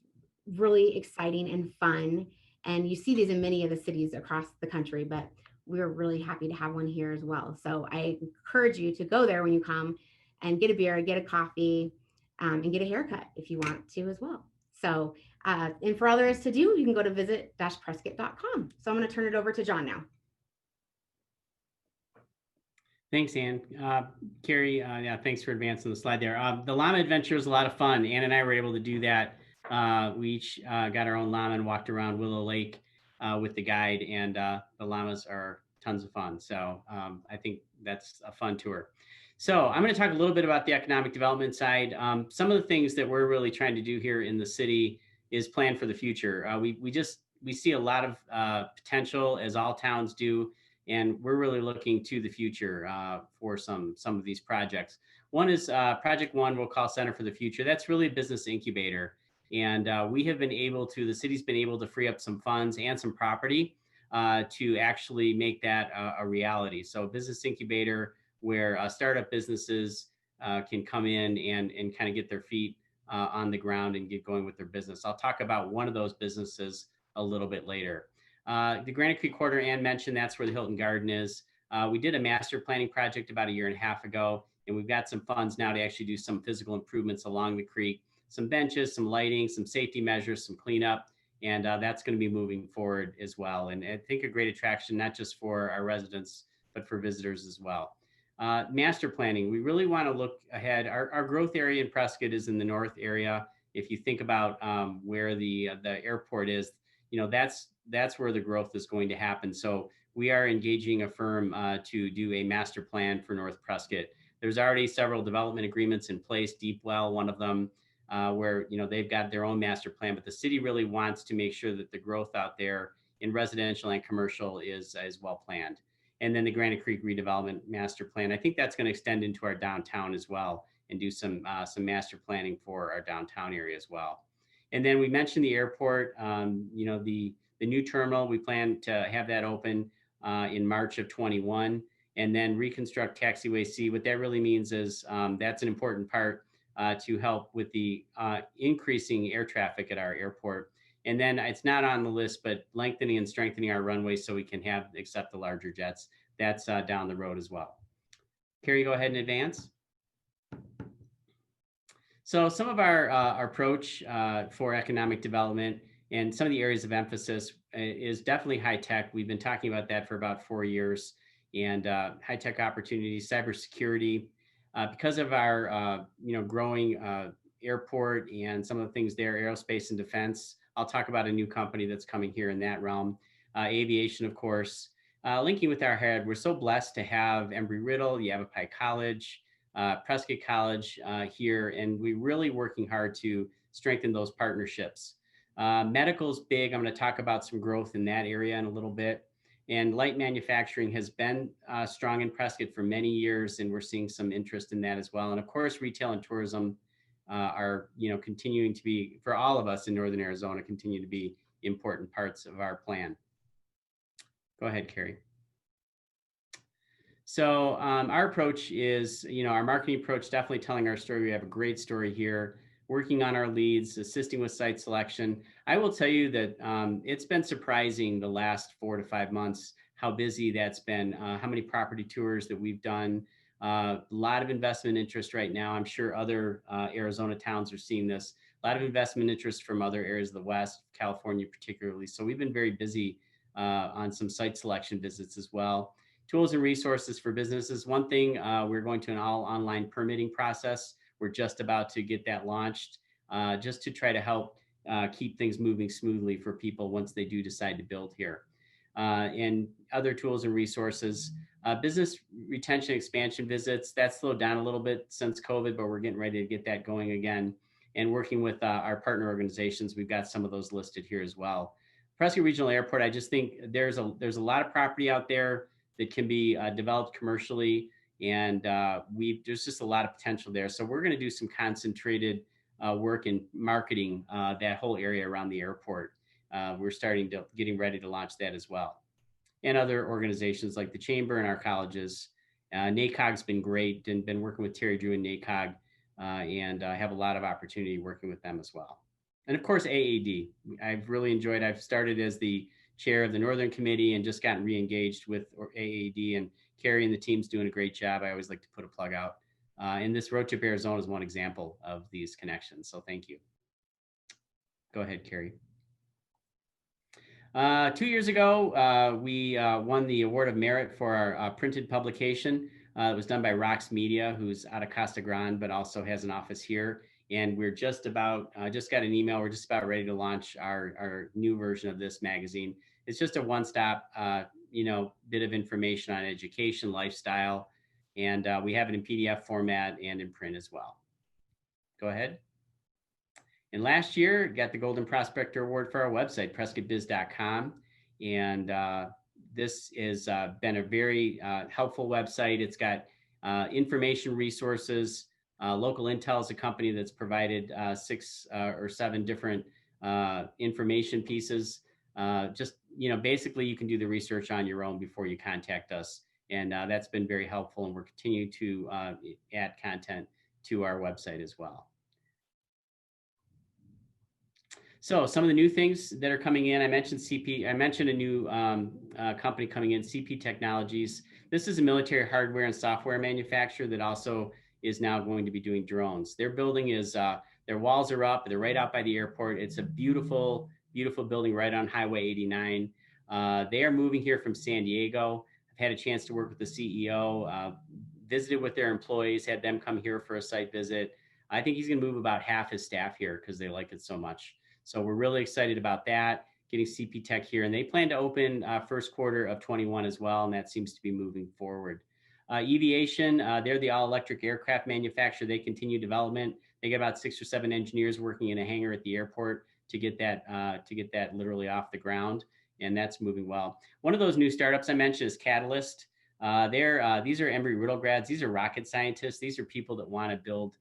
really exciting and fun. And you see these in many of the cities across the country, but we're really happy to have one here as well. So I encourage you to go there when you come and get a beer, get a coffee, and get a haircut if you want to as well. So, and for all there is to do, you can go to visit-prescott.com. So I'm going to turn it over to John now. Thanks, Ann. Carrie, yeah, thanks for advancing the slide there. The llama adventure was a lot of fun. Ann and I were able to do that. We each got our own llama and walked around Willow Lake with the guide, and the llamas are tons of fun. So I think that's a fun tour. So I'm going to talk a little bit about the economic development side. Some of the things that we're really trying to do here in the city is plan for the future. We see a lot of potential, as all towns do, and we're really looking to the future for some of these projects. One is Project One, we'll call Center for the Future. That's really a business incubator. And the city's been able to free up some funds and some property to actually make that a reality. So business incubator where startup businesses can come in and kind of get their feet on the ground and get going with their business. I'll talk about one of those businesses a little bit later. The Granite Creek Corridor, Ann mentioned, that's where the Hilton Garden is. We did a master planning project about 1.5 years ago, and we've got some funds now to actually do some physical improvements along the creek, some benches, some lighting, some safety measures, some cleanup, and that's going to be moving forward as well. And I think a great attraction, not just for our residents, but for visitors as well. Master planning, we really want to look ahead. Our growth area in Prescott is in the north area. If you think about where the airport is, that's where the growth is going to happen. So we are engaging a firm to do a master plan for North Prescott. There's already several development agreements in place, Deepwell, one of them, where they've got their own master plan, but the city really wants to make sure that the growth out there in residential and commercial is well planned. And then the Granite Creek redevelopment master plan, I think that's going to extend into our downtown as well and do some master planning for our downtown area as well. And then we mentioned the airport, the new terminal, we plan to have that open in March of 21, and then reconstruct taxiway C. What that really means is that's an important part to help with the increasing air traffic at our airport. And then it's not on the list, but lengthening and strengthening our runway so we can accept the larger jets. That's down the road as well. Carrie, go ahead and advance. So some of our approach for economic development and some of the areas of emphasis is definitely high tech. We've been talking about that for about 4 years, and high tech opportunities, cybersecurity, because of our growing airport and some of the things there, aerospace and defense. I'll talk about a new company that's coming here in that realm. Aviation, of course. Linking with our head, we're so blessed to have Embry-Riddle, Yavapai College, Prescott College here, and we're really working hard to strengthen those partnerships. Medical is big. I'm going to talk about some growth in that area in a little bit. And light manufacturing has been strong in Prescott for many years, and we're seeing some interest in that as well. And of course, retail and tourism are continuing to be, for all of us in Northern Arizona, continue to be important parts of our plan. Go ahead, Carrie. So our approach is, our marketing approach, definitely telling our story. We have a great story here, working on our leads, assisting with site selection. I will tell you that it's been surprising the last 4 to 5 months, how busy that's been, how many property tours that we've done, a lot of investment interest right now. I'm sure other Arizona towns are seeing this, a lot of investment interest from other areas of the West, California particularly. So we've been very busy on some site selection visits as well. Tools and resources for businesses. One thing, we're going to an all online permitting process. We're just about to get that launched just to try to help keep things moving smoothly for people once they do decide to build here. And other tools and resources, business retention expansion visits, that slowed down a little bit since COVID, but we're getting ready to get that going again. And working with our partner organizations, we've got some of those listed here as well. Prescott Regional Airport, I just think there's a lot of property out there that can be developed commercially, and there's just a lot of potential there. So we're going to do some concentrated work in marketing that whole area around the airport. We're getting ready to launch that as well. And other organizations like the Chamber and our colleges. NACOG's been great, and been working with Terry Drew and NACOG, and have a lot of opportunity working with them as well. And of course, AAD. I've really enjoyed, I've started as the chair of the Northern Committee and just gotten re-engaged with AAD, and Carrie and the team's doing a great job. I always like to put a plug out. And this Roadtrip Arizona is one example of these connections. So thank you. Go ahead, Carrie. 2 years ago, we won the Award of Merit for our printed publication. It was done by Rox Media, who's out of Costa Grande, but also has an office here. And we're just got an email. We're just about ready to launch our new version of this magazine. It's just a one-stop, bit of information on education, lifestyle, and we have it in PDF format and in print as well. Go ahead. And last year, got the Golden Prospector Award for our website, prescottbiz.com. And this has been a very helpful website. It's got information resources. Local Intel is a company that's provided 6 or 7 different information pieces. Basically you can do the research on your own before you contact us. And that's been very helpful, and we're continuing to add content to our website as well. So some of the new things that are coming in, I mentioned CP. I mentioned a new company coming in, CP Technologies. This is a military hardware and software manufacturer that also is now going to be doing drones. Their building is, their walls are up. They're right out by the airport. It's a beautiful, beautiful building right on Highway 89. They are moving here from San Diego. I've had a chance to work with the CEO, visited with their employees, had them come here for a site visit. I think he's going to move about half his staff here because they like it so much. So we're really excited about that, getting CP Tech here. And they plan to open first quarter of 21 as well, and that seems to be moving forward. Eviation, they're the all-electric aircraft manufacturer. They continue development. They get about 6 or 7 engineers working in a hangar at the airport to get that literally off the ground. and that's moving well. One of those new startups I mentioned is Catalyst. These are Embry-Riddle grads. These are rocket scientists. These are people that want to build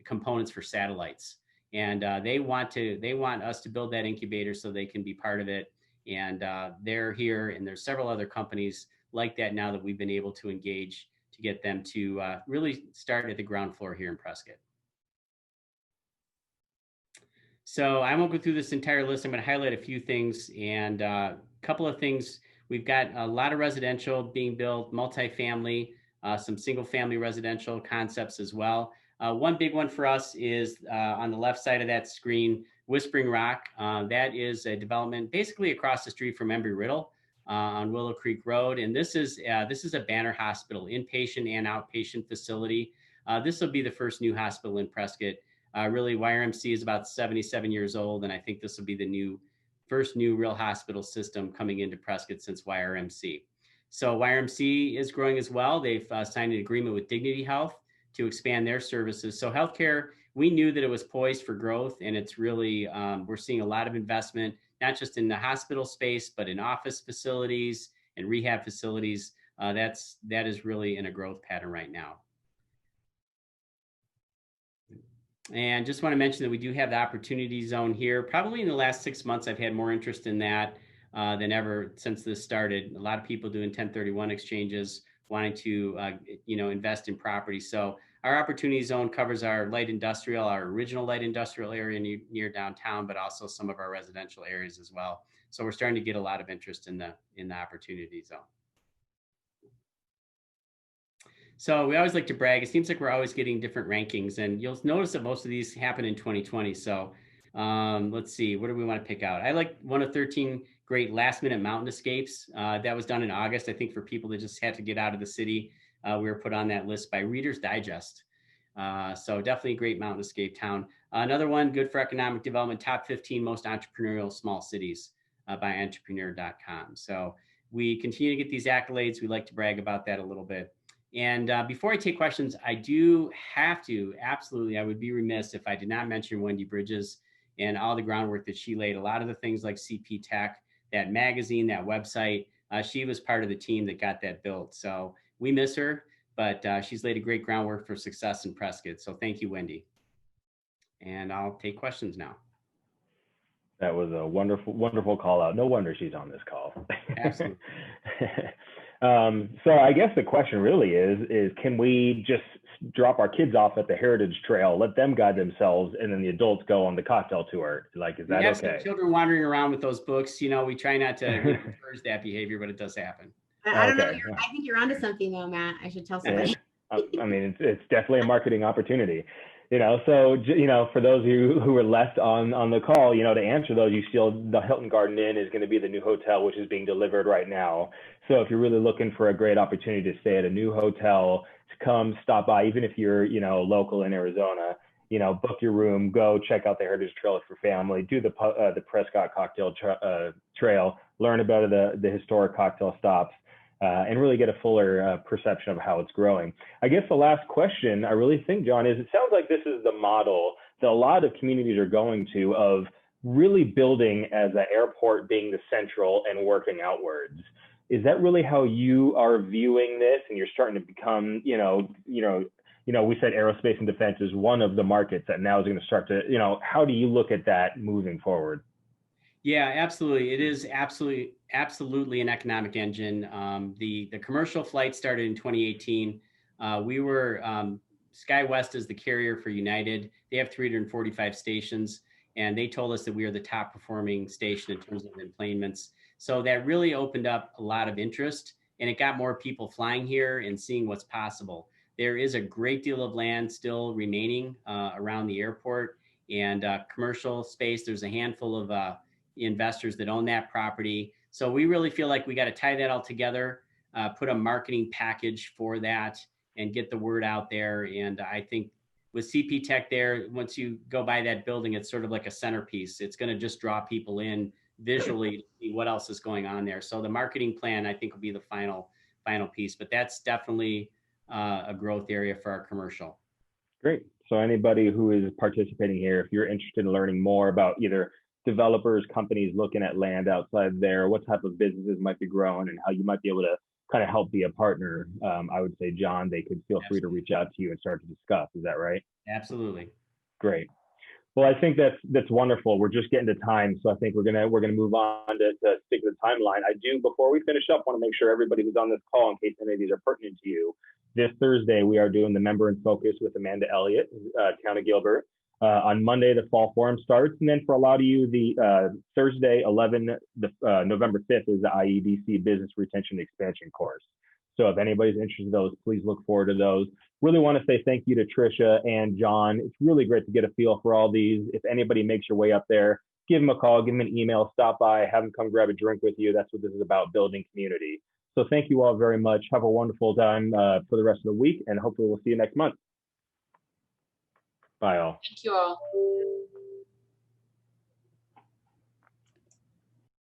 components for satellites, and they want us to build that incubator so they can be part of it. And they're here, and there's several other companies like that now that we've been able to engage to get them to really start at the ground floor here in Prescott. So I won't go through this entire list. I'm going to highlight a few things, and a couple of things. We've got a lot of residential being built, multifamily, some single family residential concepts as well. One big one for us is on the left side of that screen, Whispering Rock. That is a development basically across the street from Embry-Riddle on Willow Creek Road. And this is a Banner Hospital, inpatient and outpatient facility. This will be the first new hospital in Prescott. Really, YRMC is about 77 years old, and I think this will be the first new real hospital system coming into Prescott since YRMC. So YRMC is growing as well. They've signed an agreement with Dignity Health to expand their services. So healthcare, we knew that it was poised for growth, and it's really, we're seeing a lot of investment, not just in the hospital space, but in office facilities and rehab facilities. That is really in a growth pattern right now. And just want to mention that we do have the opportunity zone here. Probably in the last 6 months, I've had more interest in that than ever since this started. A lot of people doing 1031 exchanges, wanting to invest in property. So our opportunity zone covers our light industrial, our original light industrial area near downtown, but also some of our residential areas as well. So we're starting to get a lot of interest in the opportunity zone. So we always like to brag. It seems like we're always getting different rankings, and you'll notice that most of these happen in 2020. So let's see, what do we want to pick out? I like one of 13 great last minute mountain escapes. That was done in August, I think, for people that just had to get out of the city. We were put on that list by Reader's Digest. So definitely a great mountain escape town. Another one, good for economic development, top 15 most entrepreneurial small cities by entrepreneur.com. So we continue to get these accolades. We like to brag about that a little bit. And before I take questions, I do have to, absolutely, I would be remiss if I did not mention Wendy Bridges and all the groundwork that she laid. A lot of the things like CP Tech, that magazine, that website, she was part of the team that got that built. So we miss her, but she's laid a great groundwork for success in Prescott. So thank you, Wendy. And I'll take questions now. That was a wonderful, wonderful call out. No wonder she's on this call. Absolutely. So I guess the question really is can we just drop our kids off at the Heritage Trail, let them guide themselves, and then the adults go on the cocktail tour? Like, is that okay? Some children wandering around with those books. We try not to encourage that behavior, but it does happen. I don't know. I think you're onto something though, Matt. I should tell somebody. I mean, it's definitely a marketing opportunity. So, for those of you who are left on the call, to answer those, the Hilton Garden Inn is going to be the new hotel, which is being delivered right now. So if you're really looking for a great opportunity to stay at a new hotel, to come stop by, even if you're, local in Arizona, book your room, go check out the Heritage Trail with your family, do the Prescott Cocktail Trail, learn about the historic cocktail stops, and really get a fuller perception of how it's growing. I guess the last question I really think, John, is it sounds like this is the model that a lot of communities are going to, of really building as the airport being the central and working outwards. Is that really how you are viewing this? And you're starting to become, we said aerospace and defense is one of the markets that now is going to start to, how do you look at that moving forward? Yeah, absolutely. It is absolutely an economic engine. The commercial flight started in 2018. We were SkyWest is the carrier for United. They have 345 stations, and they told us that we are the top performing station in terms of enplanements. So that really opened up a lot of interest, and it got more people flying here and seeing what's possible. There is a great deal of land still remaining around the airport and commercial space. There's a handful of investors that own that property. So we really feel like we got to tie that all together, put a marketing package for that, and get the word out there. And I think with CP Tech there, once you go by that building, it's sort of like a centerpiece. It's going to just draw people in visually to see what else is going on there. So the marketing plan, I think, will be the final piece, but that's definitely a growth area for our commercial. Great. So anybody who is participating here, if you're interested in learning more about either developers, companies looking at land outside there, what type of businesses might be growing, and how you might be able to kind of help be a partner, I would say, John, they could feel free to reach out to you and start to discuss. Is that right? Absolutely. Great. Well, I think that's wonderful. We're just getting to time, so I think we're gonna move on to stick to the timeline. I do, before we finish up, want to make sure everybody who's on this call, in case any of these are pertinent to you, this Thursday we are doing the Member in Focus with Amanda Elliott, Town of Gilbert. On Monday, the Fall Forum starts, and then for a lot of you, the Thursday, November 5th is the IEDC Business Retention Expansion course. So if anybody's interested in those, please look forward to those. Really want to say thank you to Tricia and John. It's really great to get a feel for all these. If anybody makes your way up there, give them a call, give them an email, stop by, have them come grab a drink with you. That's what this is about, building community. So thank you all very much. Have a wonderful time for the rest of the week, and hopefully we'll see you next month. Bye all. Thank you all.